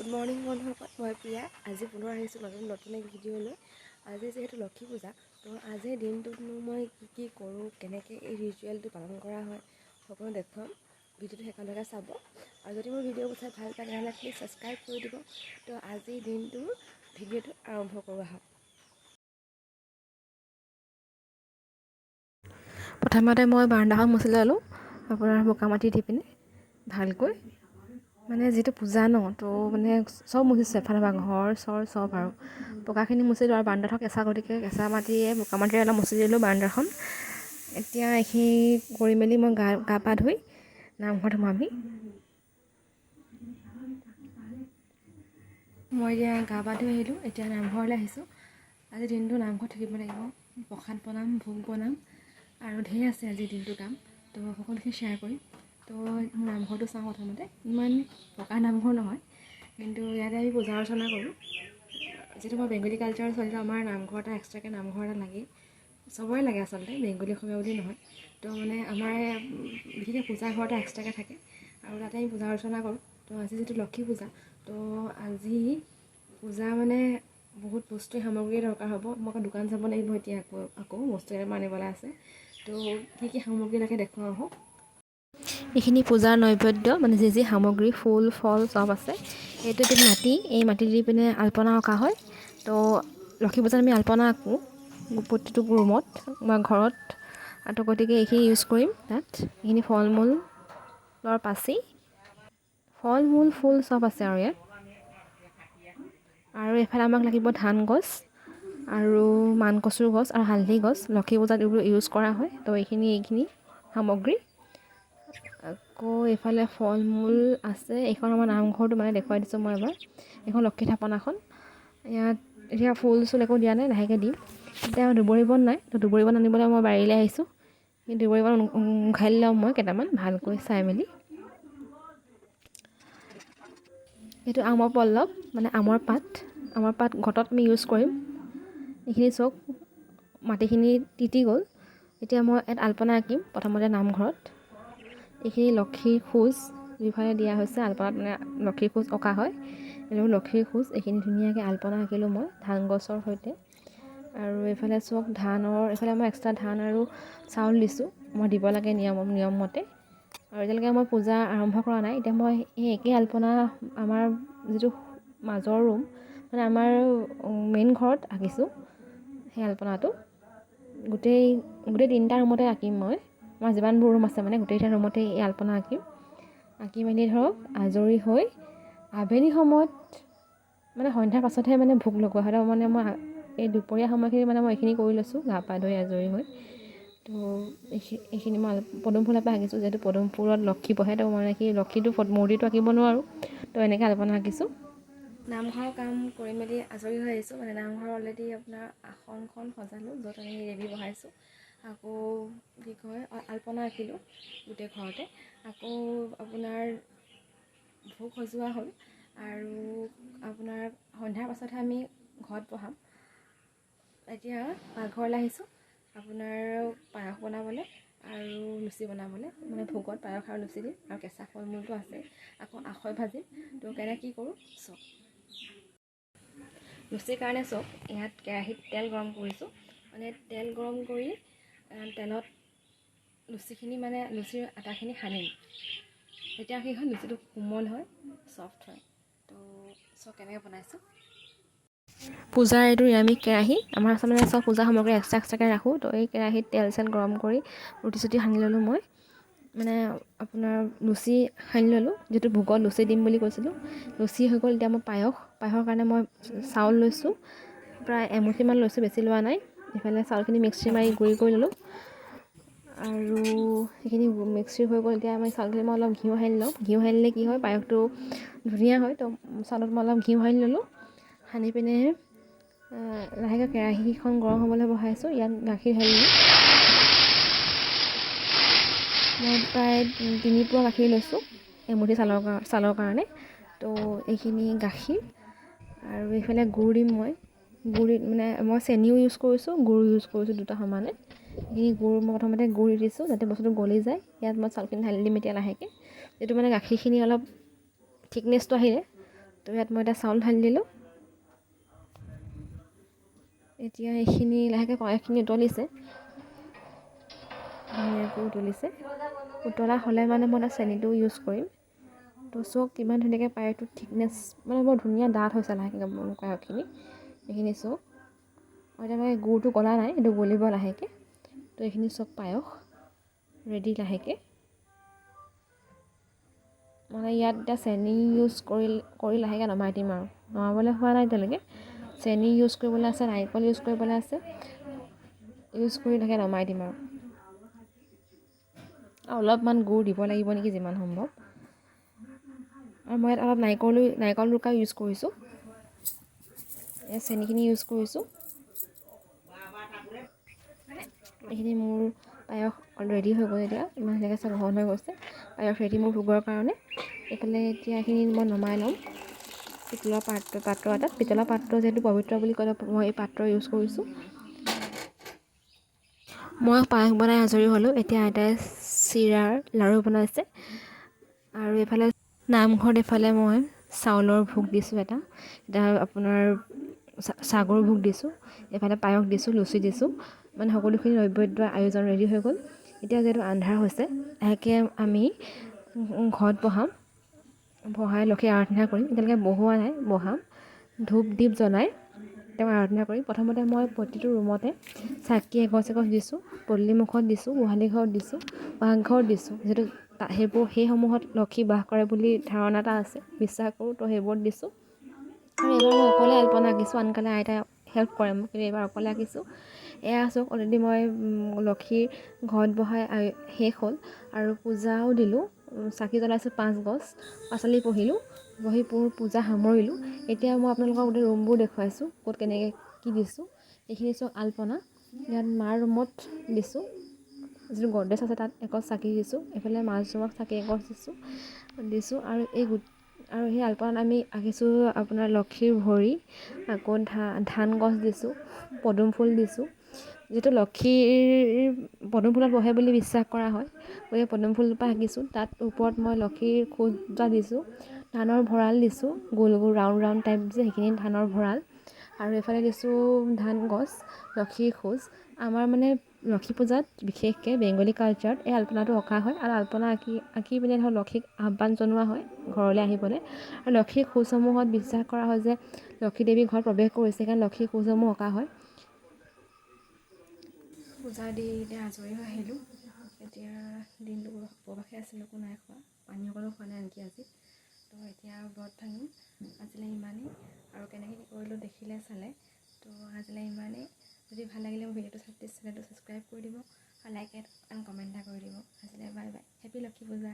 Good morning বন্ধুসকল, মই প্ৰিয়া। আজি পুনৰ আহিছোঁ নতুন এক ভিডিঅ' লৈ। আজি যিহেতু লক্ষী পূজা, তো আজিৰ দিনটোতনো মই কি কৰোঁ, কেনেকৈ এই ৰিচুৱেলটো পালন কৰা হয়, সকলো দেখুৱাম। ভিডিঅ'টো শেষলৈকে চাব। আৰু যদি মোৰ ভিডিঅ'বোৰ চাই ভাল পায় তেনেহ'লে প্লিজ ছাবস্ক্ৰাইব কৰি দিব। তো আজিৰ দিনটোৰ ভিডিঅ'টো আৰম্ভ কৰোঁ আহক। প্ৰথমতে মই বাৰান্দাখন মুচি ল'লোঁ, আপোনাৰ বোকা মাটি দি পিনে ভালকৈ। মানে যিটো পূজা ন, তো মানে চব মুচিছোঁ, এফালৰ পৰা ঘৰ চৰ চব আৰু পকাখিনি মুচিলোঁ। আৰু বাৰান্দাখন কেঁচা, গতিকে কেঁচা মাটিৰে বোকা মাটিৰে অলপ মুচি দিলোঁ বাৰান্দাখন। এতিয়া এইখিনি কৰি মেলি মই গা পা ধুই নামঘৰত সোমাবি। মই এতিয়া গা পা ধুই আহিলোঁ, এতিয়া নামঘৰলৈ আহিছোঁ। আজি দিনটো নামঘৰত থাকিব লাগিব, প্ৰসাদ বনাম, ভোগ বনাম আৰু ঢেৰ আছে আজিৰ দিনটো কাম। তো সকলোখিনি শ্বেয়াৰ কৰিম। তো নামঘৰটো চাওঁ প্ৰথমতে। ইমান পকা নামঘৰ নহয়, কিন্তু ইয়াতে আমি পূজা অৰ্চনা কৰোঁ। যিহেতু মই বেংগলী কালচাৰৰ চলিলে আমাৰ নামঘৰ এটা এক্সট্ৰাকৈ নামঘৰ এটা লাগেই, চবৰে লাগে আচলতে, বেংগলী অসমীয়া বুলি নহয়। তো মানে আমাৰ বিশেষকৈ পূজা ঘৰ এটা এক্সট্ৰাকৈ থাকে আৰু তাতে আমি পূজা অৰ্চনা কৰোঁ। তো আজি যিটো লক্ষী পূজা, তো আজি পূজা মানে বহুত বস্তু সামগ্ৰীৰ দৰকাৰ হ'ব। মই দোকান যাব লাগিব এতিয়া, আকৌ বস্তু কেইটামান আনিবলৈ আছে। তো কি সামগ্ৰী লাগে দেখুৱাওঁ আহক। এইখিনি পূজাৰ নৈবেদ্য, মানে যি সামগ্ৰী, ফুল ফল চব আছে। এইটো এবিধ মাটি, এই মাটি দি পিনে আলপনা অঁকা হয়। তো লক্ষী পূজাত আমি আলপনা আঁকোঁ প্ৰতিটো ৰুমত বা ঘৰত। তো গতিকে এইখিনি ইউজ কৰিম তাত। এইখিনি ফল মূলৰ পাচি, ফল মূল ফুল চব আছে আৰু ইয়াত। আৰু এইফালে আমাক লাগিব ধান গছ আৰু মানকচুৰ গছ আৰু হালধি গছ। লক্ষী পূজাত এইবোৰ ইউজ কৰা হয়। তো এইখিনি সামগ্ৰী। আকৌ এইফালে ফল মূল আছে। এইখন আমাৰ নামঘৰটো মানে দেখুৱাই দিছোঁ মই এবাৰ। এইখন লক্ষী থাপনাখন। ইয়াত এতিয়া ফুল চুল একো দিয়া নাই, লাহেকৈ দিম। এতিয়া দুবৰি বন নাই, তো দুবৰি বন আনিবলৈ মই বাৰীলৈ আহিছোঁ। কিন্তু দুবৰি বন উঘালি ল'ম মই কেইটামান ভালকৈ চাই মেলি। এইটো আমৰ পল্লৱ, মানে আমৰ পাত ঘটত আমি ইউজ কৰিম। এইখিনি চাওক, মাটিখিনি তিতি গ'ল। এতিয়া মই ইয়াত আলপনা আঁকিম প্ৰথমতে নামঘৰত। এইখিনি লক্ষীৰ খোজ যিফালে দিয়া হৈছে, আলপনাত মানে লক্ষীৰ খোজ অঁকা হয়। এইটো লক্ষীৰ খোজ। এইখিনি ধুনীয়াকৈ আলপনা আঁকিলোঁ মই ধান গছৰ সৈতে। আৰু এইফালে চাওক এইফালে মই এক্সট্ৰা ধান আৰু চাউল দিছোঁ, মই দিব লাগে নিয়মমতে। আৰু এতিয়ালৈকে মই পূজা আৰম্ভ কৰা নাই। এতিয়া মই এই একেই আলপনা আমাৰ যিটো মাজৰ ৰুম, মানে আমাৰ মেইন ঘৰত আঁকিছোঁ সেই আলপনাটো। গোটেই তিনিটা ৰুমতে আঁকিম মই। আমাৰ যিমানবোৰ ৰুম আছে মানে গোটেইকেইটা ৰুমতে এই আলপনা আঁকিম। আঁকি মেলি ধৰক আজৰি হৈ আবেলি সময়ত, মানে সন্ধ্যাৰ পাছতহে মানে ভোগ লগোৱা হয়। মানে মই এই দুপৰীয়া সময়খিনি মানে মই এইখিনি কৰি লৈছোঁ, গা পা ধুই আজৰি হৈ। তো এইখিনি মই পদুম ফুলৰ পৰা আঁকিছোঁ, যিহেতু পদুম ফুলত লক্ষী বহে। তো মানে কি লক্ষীটো মূৰ্তিটো আঁকিব নোৱাৰোঁ, তো এনেকৈ আলপনা আঁকিছোঁ। নামঘৰৰ কাম কৰি মেলি আজৰি হৈ আহিছোঁ। মানে নামঘৰ অলৰেডি আপোনাৰ আসনখন সজালোঁ, য'ত আমি দেৱী বহাইছোঁ। আকৌ কি কয়, আলপনা আঁকিলোঁ গোটেই ঘৰতে। আকৌ আপোনাৰ ভোগ সজোৱা হ'ল। আৰু আপোনাৰ সন্ধ্যাৰ পাছতহে আমি ঘৰত বহাম। এতিয়া পাকঘৰলৈ আহিছোঁ আপোনাৰ পায়স বনাবলৈ আৰু লুচি বনাবলৈ। মানে ভোগত পায়স আৰু লুচি দিম, আৰু কেঁচা ফল মূলটো আছে। আকৌ আখৈ ভাজিম। তো কেনেকৈ কি কৰোঁ চাওক। লুচিৰ কাৰণে চাওক, ইয়াত কেৰাহীত তেল গৰম কৰিছোঁ। মানে তেল গৰম কৰি তেলত লুচিখিনি, মানে লুচিৰ আটাখিনি সানিম। তেতিয়া কি হয়, লুচিটো কোমল হয়, চফ্ট হয়। তো চাওক কেনেকৈ বনাইছোঁ। পূজাৰ এইটো নিৰামিষ কেৰাহী। আমাৰ আচলতে চব পূজা সামগ্ৰী এক্সট্ৰাকৈ ৰাখোঁ। তো এই কেৰাহীত তেল চেল গৰম কৰি ৰুটি চুটি সানি ল'লোঁ মই। মানে আপোনাৰ লুচি সানি ল'লোঁ, যিটো ভোগত লুচি দিম বুলি কৈছিলোঁ। লুচি হৈ গ'ল। এতিয়া মই পায়সৰ কাৰণে মই চাউল লৈছোঁ, প্ৰায় এমুঠিমান লৈছোঁ, বেছি লোৱা নাই। ইফালে চাউলখিনি মিক্সি মাৰি গুড়ি কৰি ল'লোঁ। আৰু সেইখিনি মিক্সি হৈ গ'ল। এতিয়া মই চাউলখিনি মই অলপ ঘিউ সানি লওঁ। ঘিউ সানিলে কি হয়, পায়সটো ধুনীয়া হয়। তো চাউলত মই অলপ ঘিউ সানি ল'লোঁ। সানি পিনে লাহেকৈ কেৰাহীখন গৰম হ'বলৈ বহাইছোঁ। ইয়াত গাখীৰ ঢালিলোঁ। মই প্ৰায় 3 পোৱা গাখীৰ লৈছোঁ এমুঠি চাউলৰ কাৰণে। তো এইখিনি গাখীৰ আৰু এইফালে গুড় দিম মই। মানে মই চেনিও ইউজ কৰিছোঁ, গুড় ইউজ কৰিছোঁ, দুটা সমানে। এইখিনি গুড় মই প্ৰথমতে গুড় দিছোঁ যাতে বস্তুটো গলি যায়। ইয়াত মই চাউলখিনি ঢালি দিম এতিয়া লাহেকৈ। এইটো মানে গাখীৰখিনি অলপ থিকনেছটো আহিলে তো ইয়াত মই এটা চাউল ঢালি দিলোঁ। এতিয়া এইখিনি লাহেকৈ পায়সখিনি উতলিছে, ধুনীয়াকৈ উতলিছে। উতলা হ'লে মানে মই তাত চেনিটো ইউজ কৰিম। তো চাওক কিমান ধুনীয়াকৈ পায়সটো থিকনেছ, মানে বৰ ধুনীয়া ডাঠ হৈছে লাহেকৈ পায়সখিনি। এইখিনি চাওক, মই এতিয়া মানে গুড়টো গলা নাই, এইটো গলিব লাহেকৈ। তো এইখিনি চাওক পায়স ৰেডি লাহেকৈ। মানে ইয়াত এতিয়া চেনি ইউজ কৰি লাহেকৈ নমাই দিম আৰু। নমাবলৈ হোৱা নাই এতিয়ালৈকে। চেনি ইউজ কৰিবলৈ আছে, নাৰিকল ইউজ কৰিবলৈ আছে, ইউজ কৰি লাহেকৈ নমাই দিম আৰু অলপমান গুড় দিব লাগিব নেকি যিমান সম্ভৱ। আৰু মই ইয়াত অলপ নাৰিকল ৰুকা ইউজ কৰিছোঁ। ইয়াত চেনিখিনি ইউজ কৰিছোঁ। এইখিনি মোৰ পায়স ৰেডি হৈ গ'ল। এতিয়া ইমান ধুনীয়াকৈ চাহ ঘন হৈ গৈছে পায়স ৰেডি মোৰ ভোগৰ কাৰণে। এইফালে এতিয়া এইখিনি মই নমাই ল'ম পিতলৰ পাত্ৰ এটাত। পিতলৰ পাত্ৰ যিহেতু পবিত্ৰ বুলি ক'লে মই এই পাত্ৰ ইউজ কৰিছোঁ। মই পায়স বনাই আজৰি হ'লোঁ। এতিয়া আইতাই চিৰাৰ লাড়ু বনাইছে। আৰু এইফালে নামঘৰত এইফালে মই চাউলৰ ভোগ দিছোঁ, এটা আপোনাৰ চাগৰ ভোগ দিছোঁ, এইফালে পায়স দিছোঁ, লুচি দিছোঁ। মানে সকলোখিনি নৈবেদ্য আয়োজন ৰেডি হৈ গ'ল। এতিয়া যিহেতু আন্ধাৰ হৈছে, লাহেকৈ আমি ঘৰত বহাই লক্ষী আৰাধনা কৰিম। এতিয়ালৈকে বহোৱা নাই, বহাম। ধূপ দীপ জ্বলাই তেওঁ আৰাধনা কৰিম। প্ৰথমতে মই প্ৰতিটো ৰুমতে চাকি এগছ দিছোঁ। পদূলিমুখত দিছোঁ, গোহালি ঘৰত দিছোঁ, পাকঘৰত দিছোঁ। যিহেতু সেইসমূহত লক্ষী বাস কৰে বুলি ধাৰণা এটা আছে, বিশ্বাস কৰোঁ। তো সেইবোৰত দিছোঁ। আৰু এইবাৰ মই অকলে আলপনা আঁকিছোঁ, আনকালে আইতাই হেল্প কৰে মোক, কিন্তু এইবাৰ অকলে আঁকিছোঁ। এয়া চাওক অলৰেডি মই লক্ষীৰ ঘৰত বহাই শেষ হ'ল। আৰু পূজাও দিলোঁ, চাকি জ্বলাইছোঁ 5 গছ, পাঁচালি পঢ়িলোঁ, পূজা সামৰিলোঁ। এতিয়া মই আপোনালোকক গোটেই ৰুমবোৰ দেখুৱাইছোঁ, ক'ত কেনেকৈ কি দিছোঁ। এইখিনি চাওক আলপনা, ইয়াত মাৰ ৰুমত দিছোঁ, যিটো গড্ৰেজ আছে তাত এগছ চাকি দিছোঁ। এইফালে মাছ ৰুমত চাকি এগছ দিছোঁ। আৰু সেই আলপনাত আমি আঁকিছোঁ আপোনাৰ লক্ষীৰ ভৰি, আকৌ ধান গছ দিছোঁ, পদুম ফুল দিছোঁ। যিহেতু লক্ষীৰ পদুম ফুলত বহে বুলি বিশ্বাস কৰা হয়, গতিকে পদুম ফুলজোপা আঁকিছোঁ। তাত ওপৰত মই লক্ষীৰ খোজ দুটা দিছোঁ, ধানৰ ভঁৰাল দিছোঁ, গোল গোল ৰাউণ্ড টাইপ যে সেইখিনি ধানৰ ভঁৰাল। আৰু এইফালে দিছোঁ ধান গছ, লক্ষীৰ খোজ। আমাৰ মানে লক্ষী পূজাত বিশেষকৈ বেংগলী কালচাৰত এই আলপনাটো অঁকা হয়। আৰু আলপনা আঁকি পিনে ধৰক লক্ষীক আহ্বান জনোৱা হয় ঘৰলৈ আহিবলৈ। আৰু লক্ষীৰ খোজসমূহত বিশ্বাস কৰা হয় যে লক্ষী দেৱী ঘৰত প্ৰৱেশ কৰিছে, সেইকাৰণে লক্ষীৰ খোজসমূহ অঁকা হয়। পূজা দি এতিয়া আজৰি হৈ আহিলোঁ। এতিয়া দিনটো উপবাসে আছিলোঁ, একো নাই খোৱা, পানী অকণো খোৱা নাই আনকি আজি। তো এতিয়া ব্ৰত ভাঙিম। আজিলৈ ইমানেই। আৰু কেনেকৈ কি কৰিলোঁ দেখিলে চালে। তো আজিলৈ ইমানেই। যদি ভাল লাগিলে মোৰ ভিডিঅ'টো চেনেলটো ছাবস্ক্ৰাইব কৰি দিব, আৰু লাইক এণ্ড কমেণ্ট এটা কৰি দিব। আজিলৈ বাই বাই, হেপী লক্ষী পূজা।